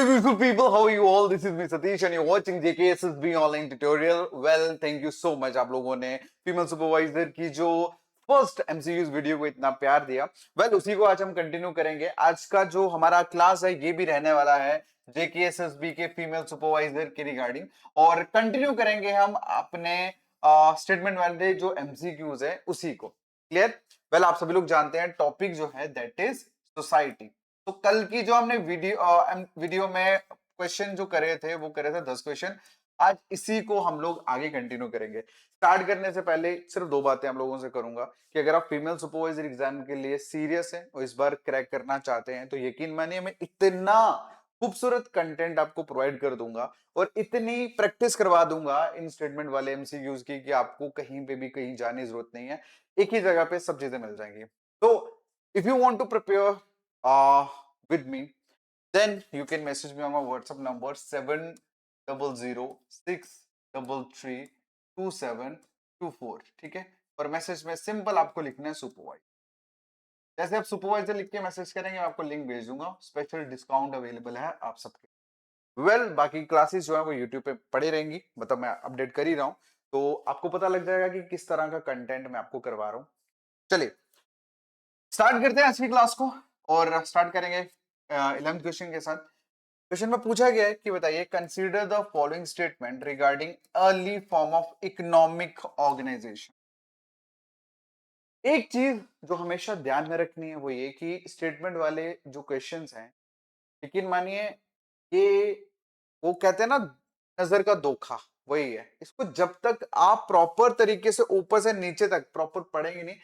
Beautiful people, how are you all? This is me Satish and you're watching JKSSB online tutorial. Well, thank you so much आप लोगों ने female supervisor की जो first MCQs video को इतना प्यार दिया। उसी को आज हम कंटिन्यू करेंगे। आज का जो हमारा क्लास है ये भी रहने वाला है जेकेएसएसबी के फीमेल सुपरवाइजर के रिगार्डिंग, और कंटिन्यू करेंगे हम अपने स्टेटमेंट वाले जो एमसीक्यूज है उसी को। क्लियर? आप सभी लोग जानते हैं टॉपिक जो है दैट इज सोसाइटी। तो कल की जो हमने वीडियो में क्वेश्चन जो करे थे वो करे थे 10 क्वेश्चन। आज इसी को हम लोग आगे कंटिन्यू करेंगे। स्टार्ट करने से पहले सिर्फ दो बातें हम लोगों से करूंगा कि अगर आप फीमेल सुपरवाइजर एग्जाम के लिए सीरियस हैं और इस बार क्रैक करना चाहते हैं तो यकीन मानिए मैं इतना खूबसूरत कंटेंट आपको प्रोवाइड कर दूंगा और इतनी प्रैक्टिस करवा दूंगा इन स्टेटमेंट वाले एमसीक्यूज की कि आपको कहीं पे भी कहीं जाने की जरूरत नहीं है, एक ही जगह पे सब चीजें मिल जाएंगी। तो if you want to prepare with me, then you can message me on my WhatsApp number 7006332724। ठीक है, और मैसेज में सिंपल आपको लिखना है सुपरवाइजर। जैसे आप सुपरवाइजर लिख के मैसेज करेंगे मैं आपको लिंक भेज दूंगा, स्पेशल डिस्काउंट अवेलेबल है आप सबके। बाकी क्लासेस जो है वो यूट्यूब पे पड़ी रहेंगी, मतलब मैं अपडेट कर ही रहा हूँ, तो आपको पता लग जाएगा कि किस तरह का कंटेंट मैं आपको करवा रहा हूँ। चलिए स्टार्ट करते हैं आज की क्लास को और स्टार्ट करेंगे 11th क्वेश्चन के साथ। क्वेश्चन में पूछा गया है कि बताइए consider the following statement regarding early form of economic organization. एक चीज जो हमेशा ध्यान में रखनी है वो ये कि स्टेटमेंट वाले जो क्वेश्चंस हैं, यकीन मानिए ये वो कहते हैं ना नजर का धोखा, वही है। इसको जब तक आप प्रॉपर तरीके से ऊपर से नीचे तक प्रॉपर पढ़ेंगे नहीं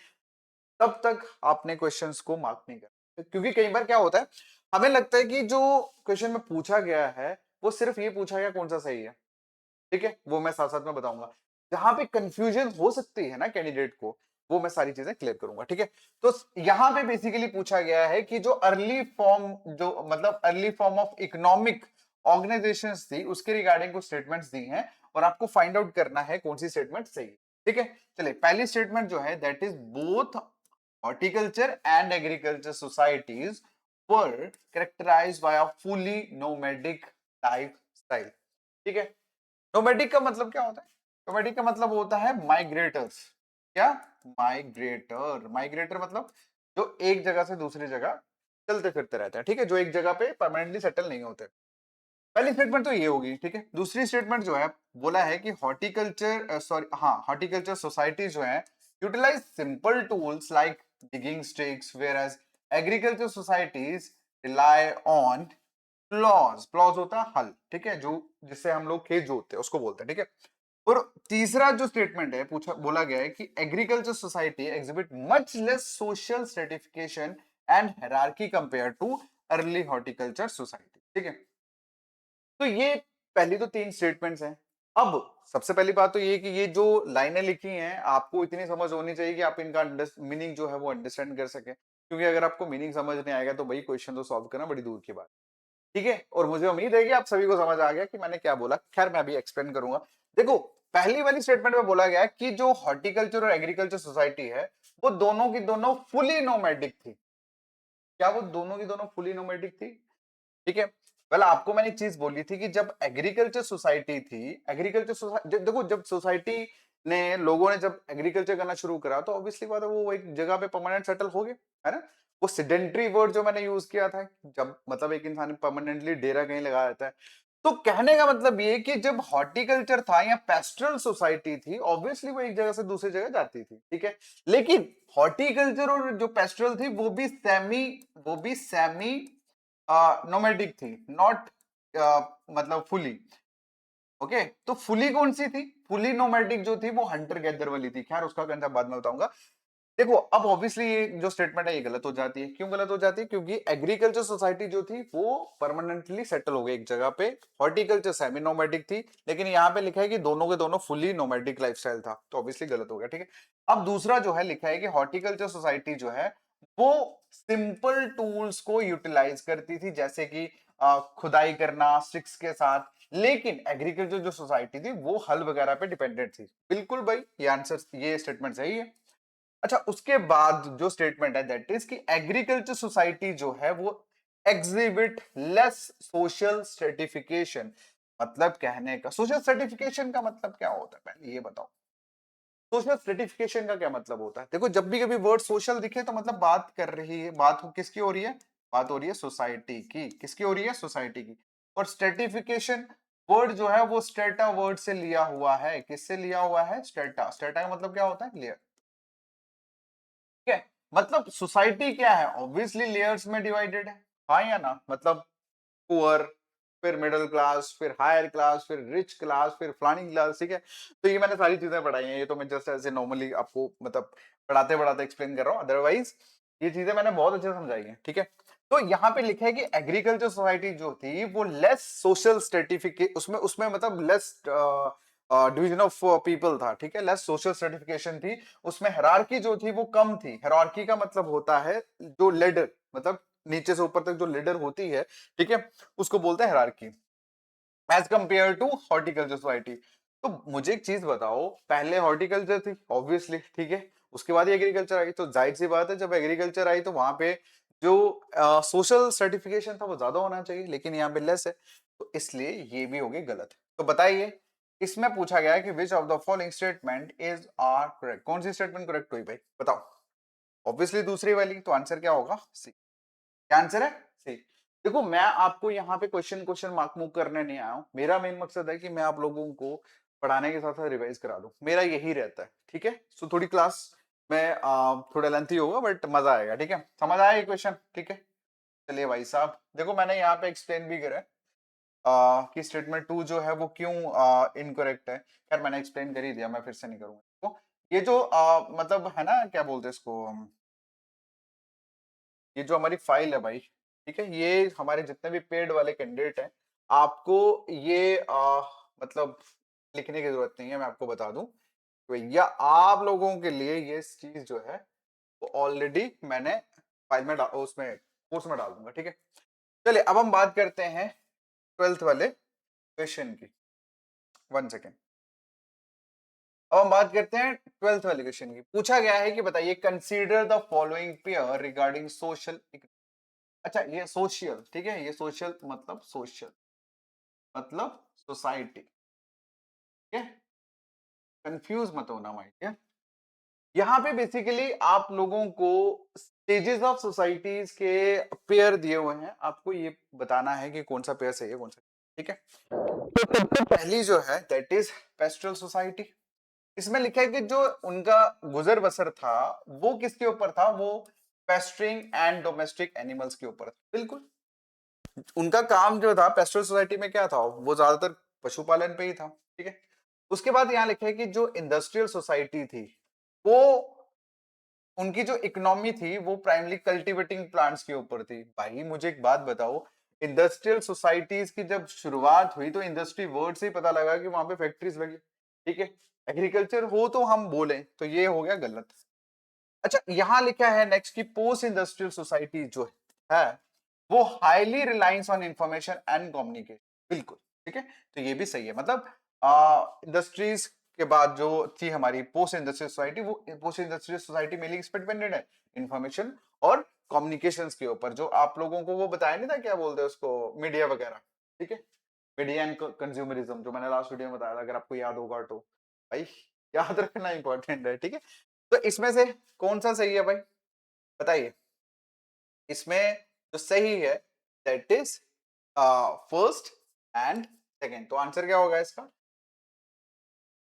तब तक आपने क्वेश्चंस को मार्क नहीं करना। क्योंकि कई बार क्या होता है, हमें लगता है कि जो क्वेश्चन में पूछा गया है वो सिर्फ ये पूछा गया कौन सा सही है। ठीक है, वो मैं साथ साथ में बताऊंगा। जहां पे कंफ्यूजन हो सकती है ना कैंडिडेट को, वो मैं सारी चीजें क्लियर करूंगा। ठीक है, तो यहां पे बेसिकली पूछा गया है कि जो अर्ली फॉर्म, जो मतलब early form of economic organisations थी उसके रिगार्डिंग कुछ स्टेटमेंट्स दी हैं और आपको फाइंड आउट करना है कौन सी स्टेटमेंट सही है। ठीक है, चलिए पहली स्टेटमेंट जो है that is both horticulture and agriculture societies were characterized by a fully nomadic lifestyle। ठीक है, नोमैडिक का मतलब क्या होता है? नोमैडिक का मतलब होता है माइग्रेटर्स। क्या? माइग्रेटर। माइग्रेटर मतलब जो एक जगह से दूसरी जगह चलते फिरते रहते हैं। ठीक है, जो एक जगह पे परमानेंटली सेटल नहीं होते। पहली स्टेटमेंट तो ये होगी। ठीक है, दूसरी स्टेटमेंट जो है बोला है कि हॉर्टिकल्चर सॉरी हाँ हॉर्टिकल्चर सोसाइटी जो है utilize simple tools like digging sticks, whereas agriculture societies rely on plows। plows होता है हल, ठीक है, जो जिससे हम लोग खेत जोतते हैं उसको बोलते हैं। ठीक है, और तीसरा जो स्टेटमेंट है पूछा बोला गया है कि agriculture society exhibit much less social stratification and hierarchy compare too early horticulture society. ठीक है, तो ये पहली तो तीन स्टेटमेंट्स हैं। अब सबसे पहली बात तो ये कि ये जो लाइनें लिखी हैं आपको इतनी समझ होनी चाहिए कि आप इनका मीनिंग जो है वो अंडरस्टैंड कर सके, क्योंकि अगर आपको मीनिंग समझ नहीं आएगा तो भाई क्वेश्चन तो सॉल्व करना बड़ी दूर की बात। ठीक है, और मुझे उम्मीद है कि आप सभी को समझ आ गया कि मैंने क्या बोला। खैर मैं अभी एक्सप्लेन करूंगा। देखो पहली वाली स्टेटमेंट में बोला गया है कि जो हॉर्टिकल्चर और एग्रीकल्चर सोसाइटी है वो दोनों की दोनों फुली नोमैडिक थी। क्या वो दोनों की दोनों फुली नोमैडिक थी? ठीक है, आपको मैंने एक चीज बोली थी कि जब एग्रीकल्चर सोसाइटी थी, एग्रीकल्चर सोसाइटी देखो जब सोसाइटी ने लोगों ने जब एग्रीकल्चर करना शुरू करा तो ऑब्वियसली बात है वो एक जगह पे परमानेंट सेटल हो गए, है ना। वो सिडेंट्री वर्ड जो मैंने यूज किया था, जब मतलब एक इंसान परमानेंटली डेरा कहीं लगा रहता है, तो कहने का मतलब ये कि जब हॉर्टिकल्चर था या पेस्टरल सोसाइटी थी ऑब्वियसली वो एक जगह से दूसरी जगह जाती थी। ठीक है, लेकिन हॉर्टिकल्चर और जो पेस्टरल थी वो भी सेमी नोमैडिक थी, नॉट मतलब फुली। ओके, तो फुली कौन सी थी? फुली नोमैडिक जो थी वो हंटर गैदर वाली थी। खैर उसका कंसेप्ट बाद में बताऊंगा। देखो अब ऑब्वियसली ये जो स्टेटमेंट है ये गलत हो जाती है। क्यों गलत हो जाती है? क्योंकि एग्रीकल्चर सोसाइटी जो थी वो परमानेंटली सेटल हो गई एक जगह पे, हॉर्टिकल्चर सेमी नोमैडिक थी, लेकिन यहाँ पे लिखा है कि दोनों के दोनों फुली नोमैडिक लाइफस्टाइल था, तो ऑब्वियसली गलत हो गया। ठीक है, अब दूसरा जो है लिखा है कि हॉर्टिकल्चर सोसाइटी जो है वो सिंपल टूल्स को यूटिलाइज करती थी, जैसे कि खुदाई करना स्टिक्स के साथ, लेकिन एग्रीकल्चर जो सोसाइटी थी वो हल वगैरह पे डिपेंडेंट थी। बिल्कुल भाई, ये आंसर ये स्टेटमेंट सही है। अच्छा, उसके बाद जो स्टेटमेंट है दैट इज कि एग्रीकल्चर सोसाइटी जो है वो exhibit less social stratification। मतलब कहने का सोशल स्ट्रेटिफिकेशन का मतलब क्या होता है, पहले ये बताओ। सोशल स्ट्रेटिफिकेशन का क्या मतलब होता है? देखो, जब भी कभी वर्ड सोशल दिखे तो मतलब बात कर रही है, बात किसकी हो रही है? बात हो रही है सोसाइटी की। किसकी हो रही है? सोसाइटी की। और स्ट्रेटिफिकेशन वर्ड जो है वो स्ट्रेटा वर्ड से लिया हुआ है। किससे लिया हुआ है? स्ट्रेटा। स्ट्रेटा का मतलब क्या होता है? लेयर। ठीक है, मतलब सोसाइटी क्या है? ऑब्वियसली लेयर्स में डिवाइडेड है। हाँ या ना? मतलब पुअर, फिर मिडिल क्लास, फिर हायर क्लास, फिर रिच क्लास, फिर फलानी क्लास। ठीक है, तो ये मैंने सारी चीजें पढ़ाई हैं, ये तो मैं जस्ट ऐसे नॉर्मली आपको मतलब पढ़ाते पढ़ाते एक्सप्लेन कर रहा हूँ। अदरवाइज ये चीजें मैंने बहुत अच्छे से समझाई हैं। ठीक है, तो यहाँ पे लिखा है कि एग्रीकल्चर सोसाइटी जो थी वो लेस सोशल स्ट्रेटिफिकेशन, उसमें उसमें मतलब लेस डिवीजन ऑफ पीपल था। ठीक है, लेस सोशल स्ट्रेटिफिकेशन थी उसमें। हायरार्की जो थी वो कम थी। हायरार्की का मतलब होता है जो लेडर, मतलब नीचे से ऊपर तक जो लीडर होती है, ठीक है, उसको बोलते हैं hierarchy, as compare to horticulture society. तो मुझे एक चीज बताओ, पहले हॉर्टिकल्चर थी ऑब्वियसली, ठीक है, उसके बाद ही एग्रीकल्चर आई, तो जाहिर सी बात है जब एग्रीकल्चर आई तो वहां पे जो सोशल सर्टिफिकेशन था वो ज्यादा होना चाहिए, लेकिन यहाँ पे लेस है, तो इसलिए ये भी होगी गलत। तो बताइए, इसमें पूछा गया है कि which of the following statement is are correct. कौन सी स्टेटमेंट करेक्ट हुई भाई, बताओ। ऑब्वियसली दूसरी वाली, तो आंसर क्या होगा? सी। क्या आंसर है? सी। देखो, मैं आपको यहाँ पे क्वेश्चन क्वेश्चन मार्क मूव करने नहीं आया हूं। मेरा मेन मकसद है कि मैं आप लोगों को पढ़ाने के साथ साथ रिवाइज करा दूं, मेरा यही रहता है। ठीक है, सो थोड़ी क्लास में थोड़ा लेंथी होगा बट मजा आएगा। ठीक है, समझ आया ये क्वेश्चन? ठीक है, चलिए भाई साहब, देखो मैंने यहाँ पे एक्सप्लेन भी करा है कि स्टेटमेंट टू जो है वो क्यों इनकरेक्ट है। खैर मैंने एक्सप्लेन कर ही दिया, मैं फिर से नहीं करूंगा। तो ये जो मतलब है ना, क्या बोलते हैं इसको, ये जो हमारी फाइल है भाई, ठीक है, ये हमारे जितने भी पेड वाले कैंडिडेट हैं, आपको ये मतलब लिखने की जरूरत नहीं है। मैं आपको बता दूं तो भैया आप लोगों के लिए ये चीज जो है वो ऑलरेडी मैंने फाइल में उसमें कोर्स में डाल दूंगा। ठीक है, चलिए अब हम बात करते हैं ट्वेल्थ वाले क्वेश्चन की। वन सेकेंड, अब हम बात करते हैं ट्वेल्थ वाले क्वेश्चन की। पूछा गया है कि बताइए, consider the following pair regarding social. अच्छा, ये सोशल, ठीक है, ये सोशल मतलब सोशल मतलब सोसाइटी। ठीक है, कंफ्यूज मत होना माइक है। यहाँ पे बेसिकली आप लोगों को स्टेजेस ऑफ सोसाइटीज के पेयर दिए हुए हैं, आपको ये बताना है कि कौन सा पेयर सही है कौन सा। ठीक है, तो सबसे पहली जो है दैट इज पेस्टल सोसाइटी। इसमें लिखा है कि जो उनका गुजर बसर था वो किसके ऊपर था? वो पेस्ट्रिंग एंड डोमेस्टिक एनिमल्स के ऊपर था। बिल्कुल, उनका काम जो था पेस्टल सोसाइटी में क्या था, वो ज्यादातर पशुपालन पे ही था। ठीक है, उसके बाद यहाँ लिखा है कि जो इंडस्ट्रियल सोसाइटी थी वो, उनकी जो इकोनॉमी थी वो प्राइमरी कल्टीवेटिंग प्लांट्स के ऊपर थी। भाई मुझे एक बात बताओ, इंडस्ट्रियल सोसाइटीज की जब शुरुआत हुई तो इंडस्ट्री वर्ड से ही पता लगा कि वहां पे फैक्ट्रीज लगी। ठीक है, एग्रीकल्चर हो तो हम बोले तो ये हो गया गलत। अच्छा, यहां लिखा है नेक्स्ट की पोस्ट इंडस्ट्रियल सोसाइटी जो है वो highly reliance on information and communication. बिल्कुल ठीक है, तो ये भी सही है। मतलब इंडस्ट्रीज के बाद जो थी हमारी पोस्ट इंडस्ट्रियल सोसाइटी, वो पोस्ट इंडस्ट्रियल सोसाइटी मेनली इस पर डिपेंडेड है, इंफॉर्मेशन और कम्युनिकेशंस के ऊपर। जो आप लोगों को वो बताया नहीं था, क्या बोलते हैं उसको, मीडिया वगैरह। ठीक है, मीडिया एंड कंज्यूमरिज्म जो मैंने लास्ट वीडियो में बताया था, अगर आपको याद होगा तो भाई याद रखना इंपॉर्टेंट है। ठीक है, तो इसमें से कौन सा सही है भाई, बताइए। इसमें जो सही है that is first and second. तो आंसर क्या होगा इसका?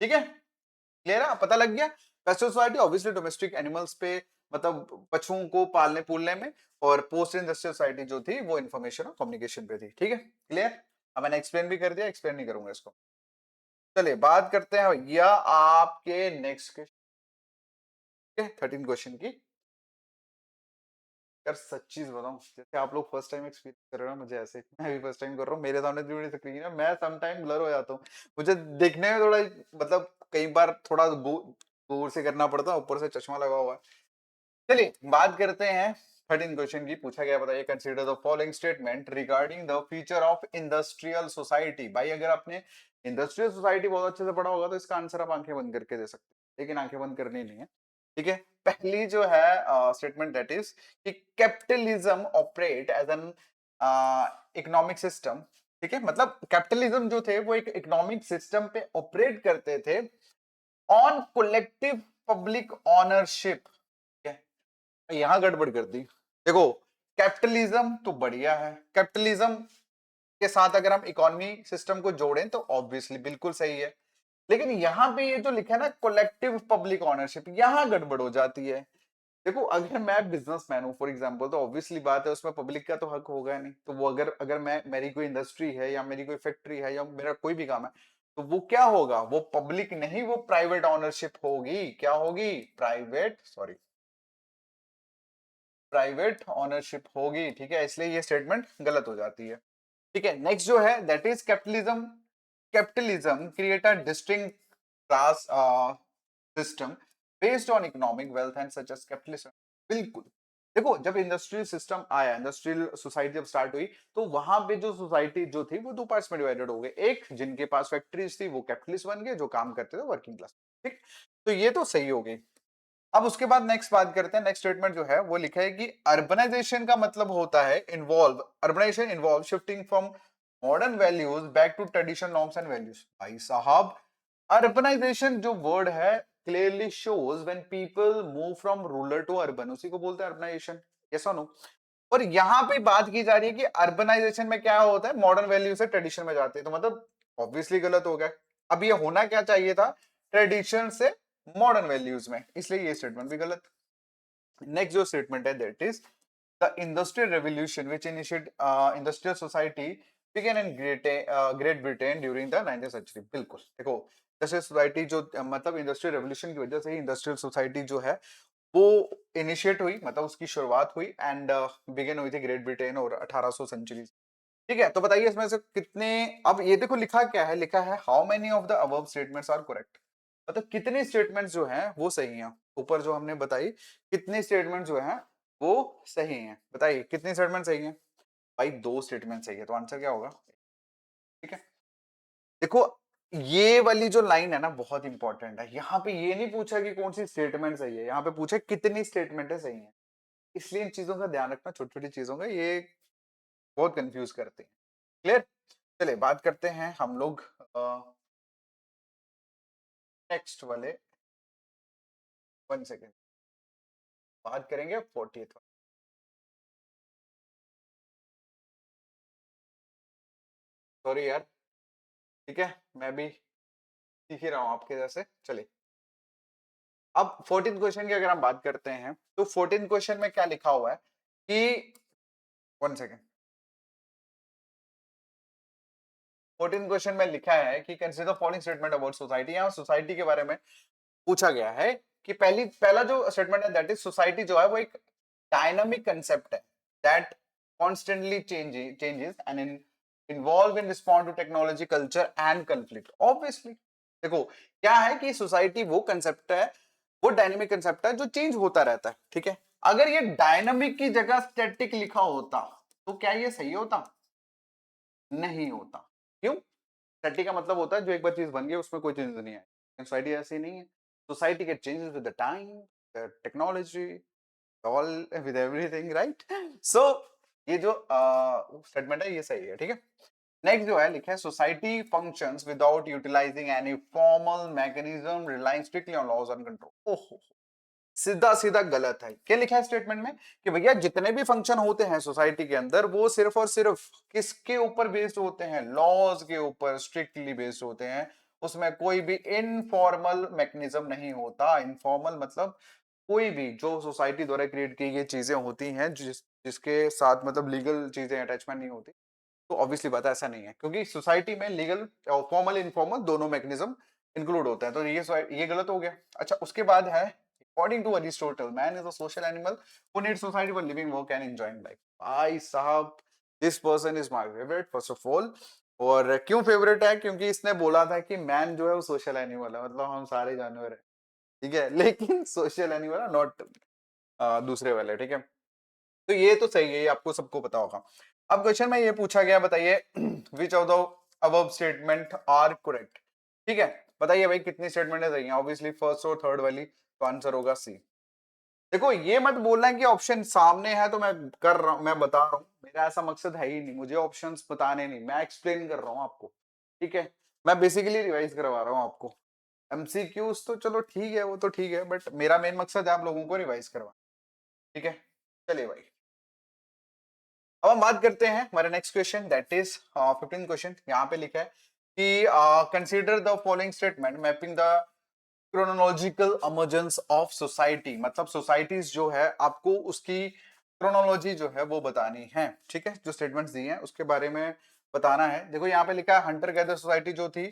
ठीक है, क्लियर है, पता लग गया। Pastel society obviously domestic animals पे, मतलब पशुओं को पालने पोलने में, और पोस्ट इंडस्ट्रियल सोसाइटी जो थी वो इन्फॉर्मेशन और कम्युनिकेशन पे थी। ठीक है, क्लियर। अब मैंने एक्सप्लेन भी कर दिया, एक्सप्लेन नहीं करूंगा इसको। चलिए बात करते हैं भैया आपके नेक्स्ट क्वेश्चन, 13 क्वेश्चन की। यार सच चीज बताऊं, जैसे आप लोग फर्स्ट टाइम एक्सपीरियंस कर रहे हो ना, मुझे ऐसे मैं भी फर्स्ट टाइम कर रहा हूँ। मेरे सामने इतनी बड़ी स्क्रीन है, मैं सम टाइम ब्लर हो जाता हूँ। मुझे देखने में थोड़ा मतलब कई बार थोड़ा दूर से करना पड़ता है, ऊपर से चश्मा लगा हुआ है। चलिए बात करते हैं 13 क्वेश्चन की। पूछा गया, बताइए, consider the following statement regarding the feature of industrial society. भाई अगर आपने इंडस्ट्रियल सोसाइटी बहुत अच्छे से पढ़ा होगा तो इसका आंसर आप आंखें बंद करके दे सकते हैं, लेकिन आंखें बंद करनी नहीं है। ठीक है, पहली जो है स्टेटमेंट दैट इज कि capitalism operate as an economic system, ठीक है, मतलब कैपिटलिज्म जो थे वो एक इकोनॉमिक सिस्टम पे ऑपरेट करते थे ऑन कोलेक्टिव पब्लिक ऑनरशिप। यहां गड़बड़ कर दी। देखो, कैपिटलिज्म तो बढ़िया है, कैपिटलिज्म के साथ अगर हम इकोनॉमी सिस्टम को जोड़ें तो ऑब्वियसली बिल्कुल सही है, लेकिन यहाँ पे ये जो लिखा है ना कोलेक्टिव पब्लिक ऑनरशिप, यहाँ गड़बड़ हो जाती है। देखो, अगर मैं बिजनेसमैन हूँ फॉर एग्जांपल, तो ऑब्वियसली बात है उसमें पब्लिक का तो हक होगा नहीं। तो वो अगर अगर मैं मेरी कोई इंडस्ट्री है या मेरी कोई फैक्ट्री है या मेरा कोई भी काम है, तो वो क्या होगा, वो पब्लिक नहीं, वो प्राइवेट ऑनरशिप होगी। क्या होगी? प्राइवेट ऑनरशिप होगी, ठीक है, इसलिए ये स्टेटमेंट गलत हो जाती है। ठीक है, नेक्स्ट जो है that is capitalism. Capitalism create a distinct class system based on economic wealth and such as capitalism. बिल्कुल। देखो, जब इंडस्ट्रियल सिस्टम आया, इंडस्ट्रियल सोसाइटी जब स्टार्ट हुई, तो वहां पे जो सोसाइटी जो थी वो दो पार्ट्स में डिवाइडेड हो गए। एक जिनके पास फैक्ट्रीज थी वो कैपिटलिस्ट बन गए, जो काम करते थे वर्किंग क्लास। ठीक, तो ये तो सही हो गई। अब उसके बाद नेक्स्ट बात करते हैं। नेक्स्ट स्टेटमेंट जो है वो लिखा है कि अर्बनाइजेशन का मतलब होता है involve, urbanization involve shifting from modern values back to traditional norms and values. भाई साहब, अर्बनाइजेशन जो वर्ड है clearly shows when people move from rural to urban, उसी को बोलते हैं अर्बनाइजेशन। यस और नो? और यहां पे बात की जा रही है कि अर्बनाइजेशन में क्या होता है, मॉडर्न वैल्यू से ट्रेडिशन में जाते हैं, तो मतलब ऑब्वियसली गलत हो गया। अब ये होना क्या चाहिए था, ट्रेडिशन से मॉडर्न वैल्यूज में, इसलिए ये स्टेटमेंट भी गलत। नेक्स्ट जो स्टेटमेंट है that is the industrial revolution which initiate industrial society began in great Britain during the 19th century. बिल्कुल। देखो, जैसे सोसाइटी जो मतलब इंडस्ट्रियल रेवोल्यूशन की वजह से ही इंडस्ट्रियल सोसाइटी जो है वो इनिशिएट हुई, मतलब उसकी शुरुआत हुई एंड बिगिन हुई थी ग्रेट ब्रिटेन और 1800 सेंचुरी। ठीक है, तो बताइए इसमें से कितने, अब ये देखो लिखा क्या है, लिखा है how many of the above statements are correct, मतलब कितने स्टेटमेंट्स जो हैं वो सही हैं। ऊपर जो हमने बताई कितने स्टेटमेंट जो हैं वो सही हैं, बताइए कितने स्टेटमेंट सही हैं। भाई दो स्टेटमेंट सही है, तो आंसर क्या होगा? ठीक है, देखो ये वाली जो लाइन है ना बहुत इंपॉर्टेंट है। यहाँ पे ये नहीं पूछा कि कौन सी स्टेटमेंट सही है, यहाँ पे पूछा कितनी स्टेटमेंट है सही है। इसलिए इन चीजों का ध्यान रखना, छोटी छोटी चीजों का, ये बहुत कंफ्यूज करते हैं। क्लियर? चलिए बात करते हैं हम लोग नेक्स्ट वाले, 1 सेकेंड, बात करेंगे 40th। सॉरी यार, ठीक है, मैं भी सीख ही रहा हूँ आपके जैसे। चलिए, अब 14th क्वेश्चन की अगर हम बात करते हैं तो 14th क्वेश्चन में क्या लिखा हुआ है कि 1 सेकेंड, 14th क्वेश्चन में लिखा है कि consider the following statement about society. यहाँ सोसाइटी के बारे में पूछा गया है कि पहला जो स्टेटमेंट है दैट इज सोसाइटी जो है वो एक डायनामिक कंसेप्ट है that constantly changes and involve in respond to technology culture and conflict. Obviously देखो, क्या है कि सोसाइटी वो कंसेप्ट है, वो डायनेमिक कंसेप्ट है जो चेंज होता रहता है। ठीक है, अगर ये डायनामिक की जगह स्टैटिक लिखा होता तो क्या ये सही होता? नहीं होता। क्यों? स्टैटिक का मतलब होता है जो एक बार चीज बन गई उसमें कोई चेंज नहीं है। सोसाइटी ऐसी नहीं है। Society get changes with the time, the technology, all with everything, right? So ये जो स्टेटमेंट है ये सही है। ठीक है, नेक्स्ट जो है लिखा है society functions without utilizing any formal mechanism relying strictly on laws and control. ओहो, सीधा सीधा गलत है। क्या लिखा है स्टेटमेंट में कि भैया जितने भी फंक्शन होते हैं सोसाइटी के अंदर वो सिर्फ और सिर्फ किसके ऊपर बेस्ड होते हैं? लॉज के ऊपर स्ट्रिक्टली बेस्ड होते हैं। उसमें कोई भी इनफॉर्मल मैकेनिज्म नहीं होता। इनफॉर्मल मतलब कोई भी जो सोसाइटी द्वारा क्रिएट की गई चीजें होती हैं जिसके साथ मतलब लीगल चीजें अटैचमेंट नहीं होती, तो ऑब्वियसली बात है ऐसा नहीं है, क्योंकि सोसाइटी में लीगल और फॉर्मल इनफॉर्मल दोनों मैकेनिज्म इंक्लूड होते हैं। तो ये गलत हो गया। अच्छा, उसके बाद है according to Aristotle man is a social animal who needs society for living work and enjoying life. भाई साहब, this person is my favourite first of all. और क्यों फेवरेट है? क्योंकि इसने बोला था कि मैन जो है वो सोशल एनिमल है, मतलब हम सारे जानवर हैं, ठीक है, लेकिन सोशल एनिमल है, नॉट दूसरे वाले। ठीक है, तो ये तो सही है, ये आपको सबको पता होगा। अब क्वेश्चन में ये पूछा गया, बताइए which of the above statement are correct. ठीक है, बताइए भाई कितनी स्टेटमेंट है सही है? ऑब्वियसली फर्स्ट और थर्ड वाली, तो आंसर होगा सी। देखो ये मत बोलना कि ऑप्शन सामने है तो मैं कर रहा हूं, मैं बता रहा हूँ, मेरा ऐसा मकसद है ही नहीं, मुझे ऑप्शंस बताने नहीं, मैं एक्सप्लेन कर रहा हूँ आपको। ठीक है, मैं बेसिकली रिवाइज करवा रहा हूँ आपको। एमसीक्यूज तो चलो ठीक है, वो तो ठीक है, बट मेरा मेन मकसद है आप लोगों को रिवाइज करवा। ठीक है, चलिए भाई, अब हम बात करते हैं हमारे next question, that is 15 question. यहाँ पे लिखा है कि consider the following statement mapping the chronological emergence of society, मतलब सोसाइटीज जो है आपको उसकी क्रोनोलॉजी जो है वो बतानी है। ठीक है, जो स्टेटमेंट्स दिए हैं उसके बारे में बताना है। देखो यहाँ पे लिखा है हंटर गैदर सोसाइटी जो थी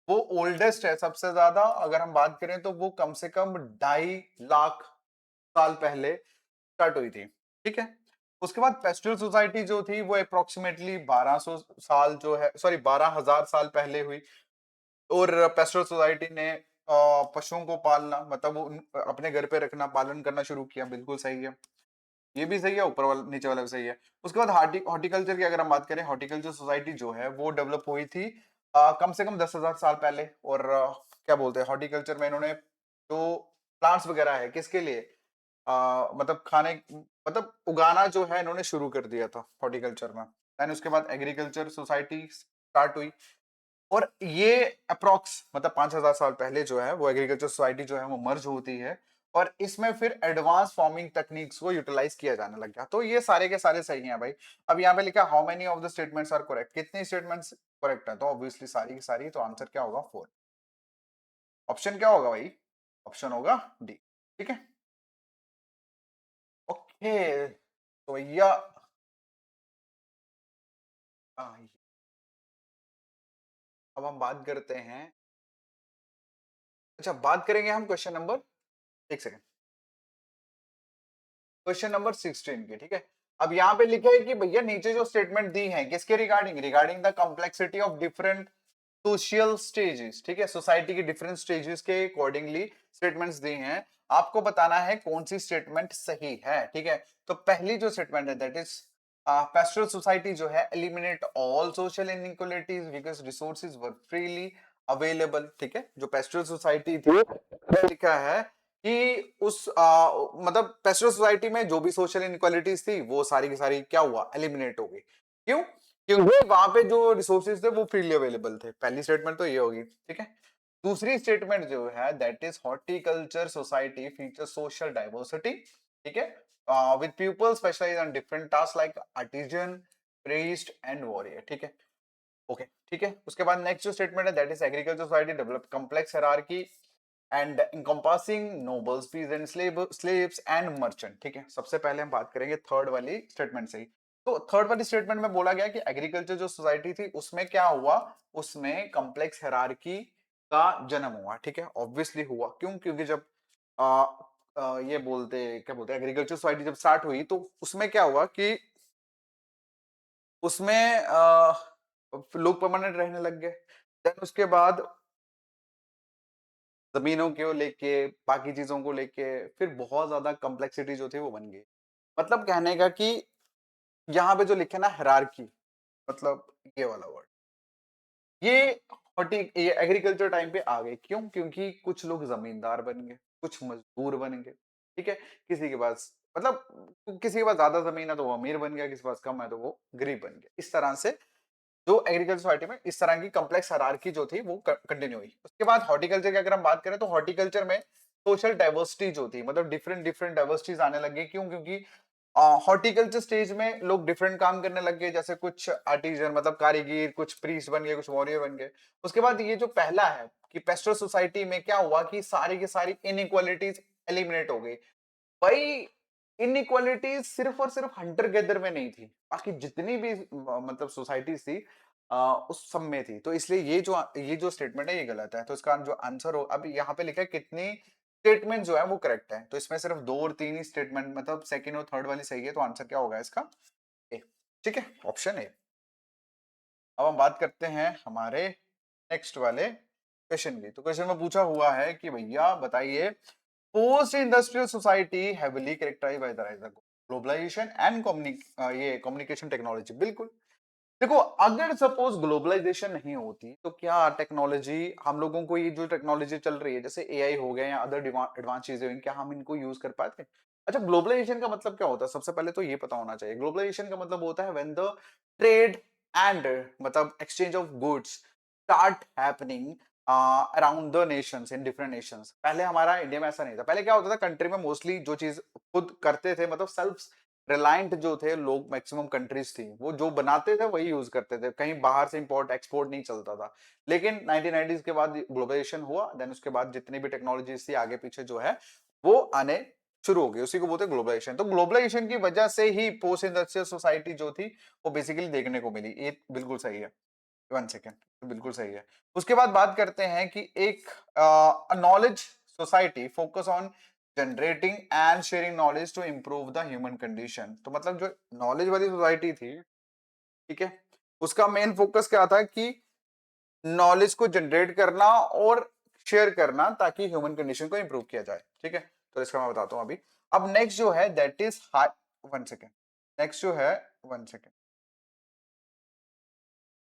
वो ओल्डेस्ट है सबसे ज्यादा, अगर हम बात करें तो वो कम से कम 2.5 लाख साल पहले स्टार्ट हुई थी। ठीक है, उसके बाद पेस्टल सोसाइटी जो थी वो अप्रोक्सीमेटली 1200 साल जो है, सॉरी 12,000 साल पहले हुई। और पेस्टल सोसाइटी ने पशुओं को पालना, मतलब वो अपने घर पे रखना, पालन करना शुरू किया। बिल्कुल सही है, ये भी सही है, ऊपर वाला नीचे वाला भी सही है। उसके बाद हॉर्टिकल्चर की अगर हम बात करें, हॉर्टिकल्चर सोसाइटी जो है वो डेवलप हुई थी कम से कम 10,000 साल पहले। और क्या बोलते हैं, हॉर्टिकल्चर में इन्होंने जो प्लांट्स वगैरह है किसके लिए, मतलब खाने, मतलब उगाना जो है इन्होंने शुरू कर दिया था हॉर्टिकल्चर में। एंड उसके बाद एग्रीकल्चर सोसाइटी स्टार्ट हुई। और ये अप्रोक्स मतलब 5,000 साल पहले जो है वो एग्रीकल्चर सोसाइटी जो है वो मर्ज होती है। और इसमें फिर एडवांस फार्मिंग टेक्निक्स को यूटिलाइज किया जाने लग गया। तो ये सारे के सारे सही हैं भाई। अब यहाँ पे लिखा how many of the statements are correct, कितनी स्टेटमेंट्स करेक्ट है, तो ऑब्वियसली सारी की सारी, तो आंसर क्या होगा 4। ऑप्शन क्या होगा भाई, ऑप्शन होगा डी। ठीक है, ओके, तो भैया अब हम बात करते हैं, अच्छा बात करेंगे हम क्वेश्चन नंबर, एक सेकंड, क्वेश्चन नंबर 16 की। ठीक है, अब यहाँ पे लिखा है कि भैया नीचे जो स्टेटमेंट दी है किसके regarding, regarding the complexity of different social stages. ठीक है, सोसाइटी के डिफरेंट स्टेजेस के अकॉर्डिंगली स्टेटमेंट्स दी हैं। आपको बताना है कौन सी स्टेटमेंट सही है। ठीक है, तो पहली जो स्टेटमेंट है दैट इज पेस्टोरल सोसाइटी जो है eliminate all social inequalities because resources were freely available. ठीक है, जो पेस्टोरल सोसाइटी थी लिखा है कि उस मतलब पेस्टोरल सोसाइटी में जो भी सोशल इनइक्वालिटीज थी वो सारी की सारी क्या हुआ, एलिमिनेट हो गई। क्यों, क्योंकि वहां पे जो रिसोर्सेज थे वो फ्रीली अवेलेबल थे। पहली स्टेटमेंट तो ये होगी। ठीक है, दूसरी स्टेटमेंट जो है that is horticulture society feature social diversity. ठीक है, with people specialize on different task like artisan, priest and warrior. ठीक है, ओके ठीक है, उसके बाद नेक्स्ट जो स्टेटमेंट है that is agriculture society develop complex hierarchy and encompassing nobles, peasants, slaves and merchant। ठीक है, सबसे पहले हम बात करेंगे थर्ड वाली स्टेटमेंट से ही। तो थर्ड वाली स्टेटमेंट में बोला गया कि एग्रीकल्चर जो सोसाइटी थी उसमें क्या हुआ, उसमें कॉम्प्लेक्स हायरार्की का जन्म हुआ। ठीक है, ऑब्वियसली हुआ, क्यों, क्योंकि जब आ, ये बोलते क्या बोलते हैं, एग्रीकल्चर सोसाइटी जब स्टार्ट हुई तो उसमें क्या हुआ कि उसमें लोग परमानेंट रहने लग गए। देन उसके बाद जमीनों को लेके, बाकी चीजों को लेके फिर बहुत ज्यादा कॉम्प्लेक्सिटी जो थी वो बन गई। मतलब कहने का कि यहाँ पे जो लिखे ना हायरार्की, मतलब ये वाला वर्ड, ये ये एग्रीकल्चर टाइम पे आ गए। क्यों, क्योंकि कुछ लोग जमींदार बन गए, कुछ मजदूर बन गए। ठीक है, किसी के पास मतलब किसी के पास ज्यादा जमीन है तो वो अमीर बन गया, किसी के पास कम है तो वो गरीब बन गया। इस तरह से जो एग्रीकल्चर सोसाइटी में इस तरह की कॉम्प्लेक्स हायरार्की जो थी वो कंटिन्यू हुई। उसके बाद हॉर्टिकल्चर की अगर हम बात करें तो हॉर्टिकल्चर में सोशल डाइवर्सिटी जो थी, मतलब डिफरेंट डिफरेंट डाइवर्सिटीज आने लगी। क्यों, क्योंकि हॉर्टिकल्चर स्टेज में लोग डिफरेंट काम करने लग गए, जैसे कुछ आर्टिजन मतलब कारीगर, कुछ प्रीस्ट बन गए, कुछ वॉरियर बन गए। उसके बाद ये जो पहला है कि पेस्टोरल सोसाइटी में क्या हुआ कि सारी की सारी इनइक्वालिटीज एलिमिनेट हो गई। भाई इनइक्वालिटीज सिर्फ और सिर्फ हंटर गैदर में नहीं थी, बाकी जितनी भी मतलब सोसाइटीज थी उस सब में थी। तो इसलिए ये जो स्टेटमेंट है ये गलत है। तो इसका जो आंसर हो, अभी यहाँ पे लिखा है कितनी स्टेटमेंट जो है वो करेक्ट है, तो इसमें सिर्फ 2 और 3 ही स्टेटमेंट, मतलब सेकंड और थर्ड वाली सही है। तो आंसर क्या होगा इसका, ए। ठीक है, ऑप्शन ए। अब हम बात करते हैं हमारे नेक्स्ट वाले क्वेश्चन की। तो क्वेश्चन में पूछा हुआ है कि भैया बताइए, post industrial society heavily characterized by the rise of globalization and ये कम्युनिकेशन टेक्नोलॉजी। बिल्कुल, देखो अगर सपोज ग्लोबलाइजेशन नहीं होती तो क्या टेक्नोलॉजी, हम लोगों को ये जो टेक्नोलॉजी चल रही है जैसे एआई हो गया या अदर एडवांस चीजें हुई, क्या हम इनको यूज कर पाते? अच्छा, ग्लोबलाइजेशन का मतलब क्या होता है? सबसे पहले तो ये पता होना चाहिए। ग्लोबलाइजेशन का मतलब होता है व्हेन द ट्रेड एंड मतलब exchange of goods start happening around the Nations in different Nations. पहले हमारा इंडिया में ऐसा नहीं था। पहले क्या होता था, कंट्री में मोस्टली जो चीज खुद करते थे, मतलब सेल्फ रिलायंट जो थे लोग, मैक्सिमम कंट्रीज थी, वो जो बनाते थे वही यूज करते थे, कहीं बाहर से इंपोर्ट एक्सपोर्ट नहीं चलता था। लेकिन 1990s के बाद ग्लोबलाइजेशन हुआ, देन उसके बाद जितनी भी टेक्नोलॉजीज थी आगे पीछे जो है वो आने शुरू हो गई, उसी को बोलते हैं ग्लोबलाइजेशन। तो ग्लोबलाइजेशन की वजह से ही पोस्ट इंडस्ट्रियल सोसाइटी जो थी वो बेसिकली देखने को मिली। ये बिल्कुल सही है। 1 सेकेंड, बिल्कुल सही है। उसके बाद बात करते हैं कि एक knowledge society focus on generating and sharing knowledge to improve the human condition. तो मतलब जो नॉलेज वाली सोसाइटी थी, ठीक है, उसका मेन फोकस क्या था कि नॉलेज को जनरेट करना और शेयर करना ताकि ह्यूमन कंडीशन को इंप्रूव किया जाए। ठीक है, तो इसका मैं बताता हूं अभी। अब नेक्स्ट जो है that is high, 1 second, next जो है 1 सेकेंड,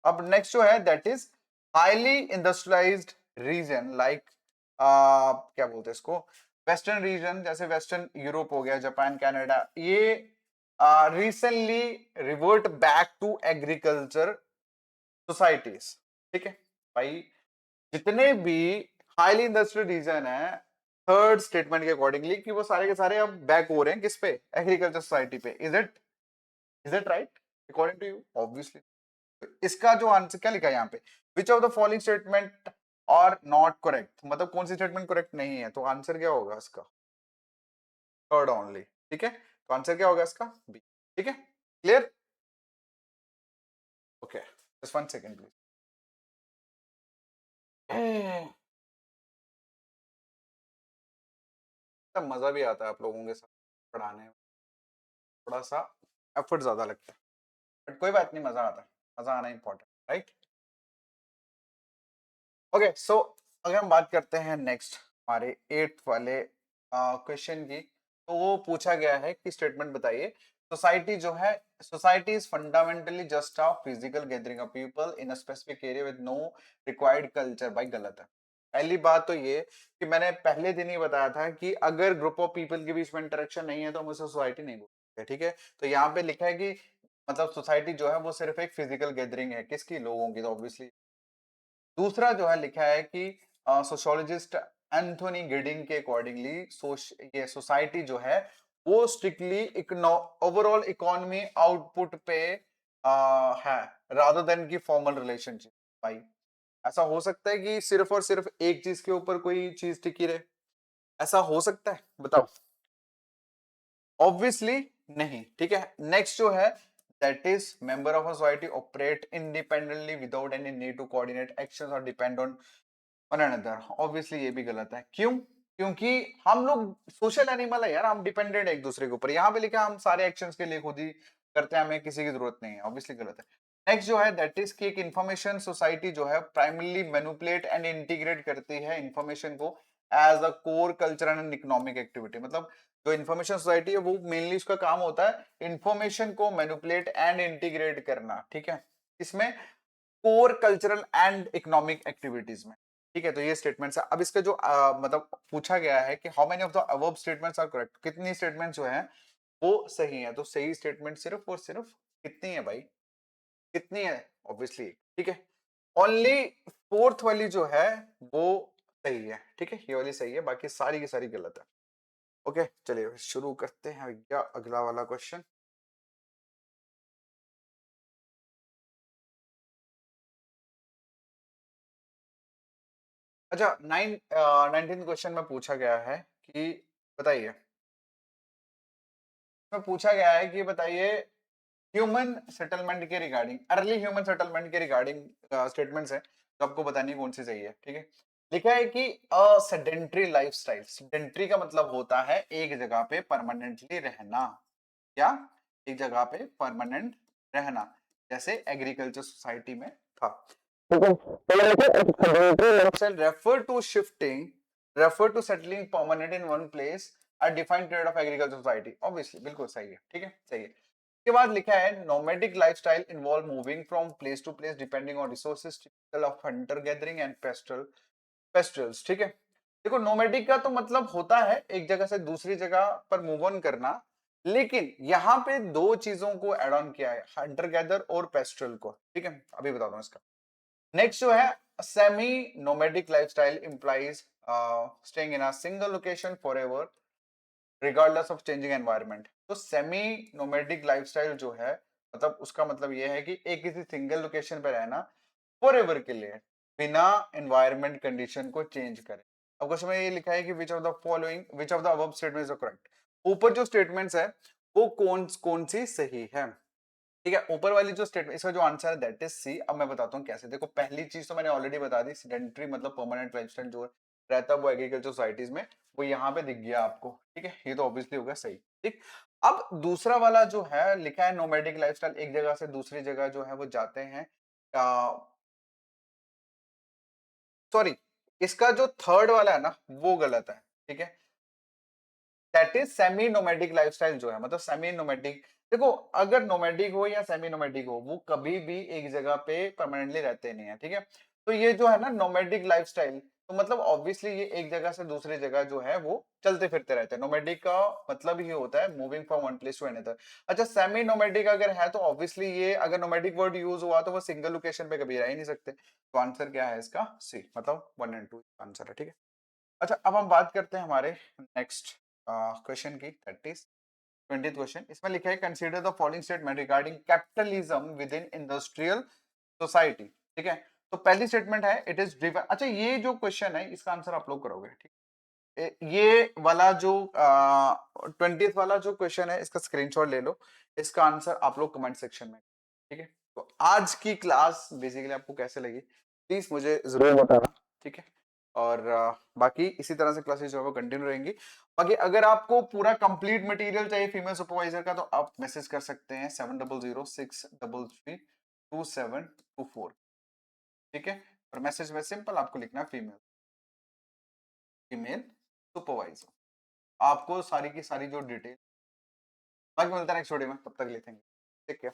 अब नेक्स्ट जो है that is highly industrialized region like क्या बोलते हैं इसको, वेस्टर्न रीजन, जैसे वेस्टर्न यूरोप हो गया, जापान, कनाडा, ये recently revert back to agriculture societies. ठीक है भाई, जितने भी हाईली इंडस्ट्रियल रीजन है थर्ड स्टेटमेंट के अकॉर्डिंगली कि वो सारे के सारे अब बैक हो रहे हैं किस पे, एग्रीकल्चर सोसाइटी पे। Is it right according to you? Obviously. इसका जो आंसर क्या लिखा है यहाँ पे, which of the following statement are not correct, मतलब कौन सी स्टेटमेंट करेक्ट नहीं है, तो आंसर क्या होगा इसका? Third only. ठीक है, तो आंसर क्या होगा इसका? बी। ठीक है, clear? Okay, just 1 second please. मजा भी आता है आप लोगों के साथ पढ़ाने में, थोड़ा सा एफर्ट ज्यादा लगता है, बट कोई बात नहीं, मजा आता है। मजा आना इंपॉर्टेंट, राइट? ओके, सो अगर हम बात करते हैं नेक्स्ट हमारे 8th वाले क्वेश्चन की, तो वो पूछा गया है कि स्टेटमेंट बताइए, सोसाइटी जो है, society is fundamentally just a physical gathering of people in a specific area with no required culture. भाई गलत है। पहली बात तो ये कि मैंने पहले दिन ही बताया था कि अगर ग्रुप ऑफ पीपल के बीच में इंटरेक्शन नहीं है तो हम उसे सोसाइटी नहीं बोलते। ठीक है, तो यहाँ पे लिखा है कि मतलब सोसाइटी जो है वो सिर्फ एक फिजिकल गैदरिंग है, किसकी? लोगों की, तो ऑब्वियसली। दूसरा जो है लिखा है कि सोशियोलॉजिस्ट एंथोनी गिडिंग के अकॉर्डिंगली ये सोसाइटी जो है वो स्ट्रिक्टली ओवरऑल इकोनॉमी आउटपुट पे है, रादर देन की फॉर्मल रिलेशनशिप। भाई ऐसा हो सकता है कि सिर्फ और सिर्फ एक चीज के ऊपर कोई चीज टिकी रहे? ऐसा हो सकता है? बताओ। ऑब्वियसली नहीं। ठीक है, नेक्स्ट जो है that is member of a society operate independently without any need to coordinate actions और depend on one another. Obviously ये भी गलत है। क्यों? क्योंकि हम लोग सोशल एनिमल है यार, हम डिपेंडेंट है एक दूसरे के ऊपर। यहाँ पे लिखा हम सारे एक्शंस के लिए खुद ही करते हैं, हमें किसी की जरूरत नहीं है। ऑब्वियसली गलत है। नेक्स्ट जो है दैट इज कि एक इंफॉर्मेशन सोसाइटी जो है प्राइमरली मैनिपुलेट एंड इंटीग्रेट करती है इंफॉर्मेशन को as a core cultural and economic activity. मतलब जो इंफॉर्मेशन सोसाइटी है वो मेनली उसका काम होता है इंफॉर्मेशन को मैनिपुलेट एंड इंटीग्रेट करना। ठीक है, इसमें core cultural and economic activities में। ठीक है, तो ये स्टेटमेंट्स है। अब इसका जो मतलब पूछा गया है कि how many of the above statements are correct, कितनी स्टेटमेंट जो है वो सही है, तो सही स्टेटमेंट सिर्फ और सिर्फ कितनी है भाई? कितनी है? ऑब्वियसली। ठीक है, ओनली फोर्थ वाली जो है वो सही है। ठीक है, ये वाली सही है, बाकी सारी की सारी गलत है। ओके, चलिए शुरू करते हैं क्या अगला वाला क्वेश्चन। अच्छा, 19 क्वेश्चन में पूछा गया है कि बताइए, में पूछा गया है कि बताइए ह्यूमन सेटलमेंट के रिगार्डिंग, अर्ली ह्यूमन सेटलमेंट के रिगार्डिंग स्टेटमेंट्स है, तो आपको बतानी है कौन सी सही है। ठीक है, लिखा है कि अ सेडेंट्री लाइफस्टाइल, सेडेंट्री का मतलब होता है एक जगह पे परमानेंटली रहना, या एक जगह पे परमानेंट रहना, जैसे एग्रीकल्चर सोसाइटी में था। ठीक है, तो ये देखिए sedentary lifestyle refer to settling permanent in one place a defined period of agriculture society. Obviously बिल्कुल सही है। ठीक है, सही है। उसके बाद लिखा है nomadic lifestyle involve moving from place to place depending on resources typical of hunter gathering and pastorals. ठीक है, देखो नोमैडिक का तो मतलब होता है एक जगह से दूसरी जगह पर मूव ऑन करना, लेकिन यहाँ पे दो चीजों को एड ऑन किया है, हंटर गैदर और पेस्ट्रल को। ठीक है, अभी बताता हूँ इसका। नेक्स्ट जो है semi nomadic lifestyle implies staying in a single location forever regardless of changing environment. तो सेमी नोमैडिक लाइफस्टाइल जो है, मतलब उसका मतलब यह है कि एक किसी सिंगल लोकेशन पे रहना फॉरएवर के लिए, बिना एनवायरनमेंट कंडीशन को चेंज करे। अब क्वेश्चन में ये लिखा है कि which of the above statements are correct. ऊपर जो स्टेटमेंट्स है वो कौन कौन सी सही है। ठीक है, ऊपर वाली जो स्टेटमेंट, इसका जो आंसर है दैट इज सी। अब मैं बताता हूँ कैसे। देखो पहली चीज तो मैंने ऑलरेडी बता दी, सेडेंटरी मतलब परमानेंट लाइफस्टाइल जो रहता है वो एग्रीकल्चर सोसाइटीज में, वो यहाँ पे दिख गया आपको। ठीक है, ये तो ऑब्वियसली होगा सही। ठीक, अब दूसरा वाला जो है लिखा है नोमैडिक लाइफस्टाइल, एक जगह से दूसरी जगह जो है वो जाते हैं। सॉरी, इसका जो थर्ड वाला है ना वो गलत है। ठीक है, that is semi nomadic lifestyle जो है, मतलब सेमी नोमैडिक। देखो अगर नोमैडिक हो या सेमी नोमैडिक हो, वो कभी भी एक जगह पे परमानेंटली रहते नहीं है। ठीक है, तो ये जो है ना नोमैडिक लाइफस्टाइल, तो मतलब ऑब्वियसली ये एक जगह से दूसरी जगह जो है वो चलते फिरते रहते हैं। नोमैडिक का मतलब ये होता है moving from one place to another. अच्छा, सेमी नोमैडिक अगर है तो ऑब्वियसली ये, अगर नोमैडिक वर्ड यूज हुआ तो वो सिंगल लोकेशन पे कभी रह ही नहीं सकते। तो आंसर क्या है इसका? सी, मतलब 1 और 2 आंसर है। ठीक है, अच्छा अब हम बात करते हैं हमारे नेक्स्ट क्वेश्चन की, दैट इज 20th क्वेश्चन। इसमें लिखा है consider the following statement regarding capitalism with in industrial society. ठीक है, तो पहली स्टेटमेंट है इट इज ड्रिवन। अच्छा, ये जो क्वेश्चन है इसका आंसर आप लोग करोगे। ठीक, ये वाला जो 20th वाला जो क्वेश्चन है इसका स्क्रीनशॉट ले लो, इसका आंसर आप लोग कमेंट सेक्शन में। ठीक है, तो आज की क्लास बेसिकली आपको कैसे लगी प्लीज मुझे जरूर बताना। ठीक है, और बाकी इसी तरह से क्लासेस जो है वो कंटिन्यू रहेंगी। बाकी अगर आपको पूरा कंप्लीट मटेरियल चाहिए फीमेल सुपरवाइजर का, तो आप मैसेज कर सकते हैं 7006332724। ठीक है, और मैसेज में सिंपल आपको लिखना है फीमेल, फीमेल सुपरवाइजर, आपको सारी की सारी जो डिटेल। बाकी मिलता है नेक्स्ट वीडियो में, तब तक लेते हैं। ठीक है।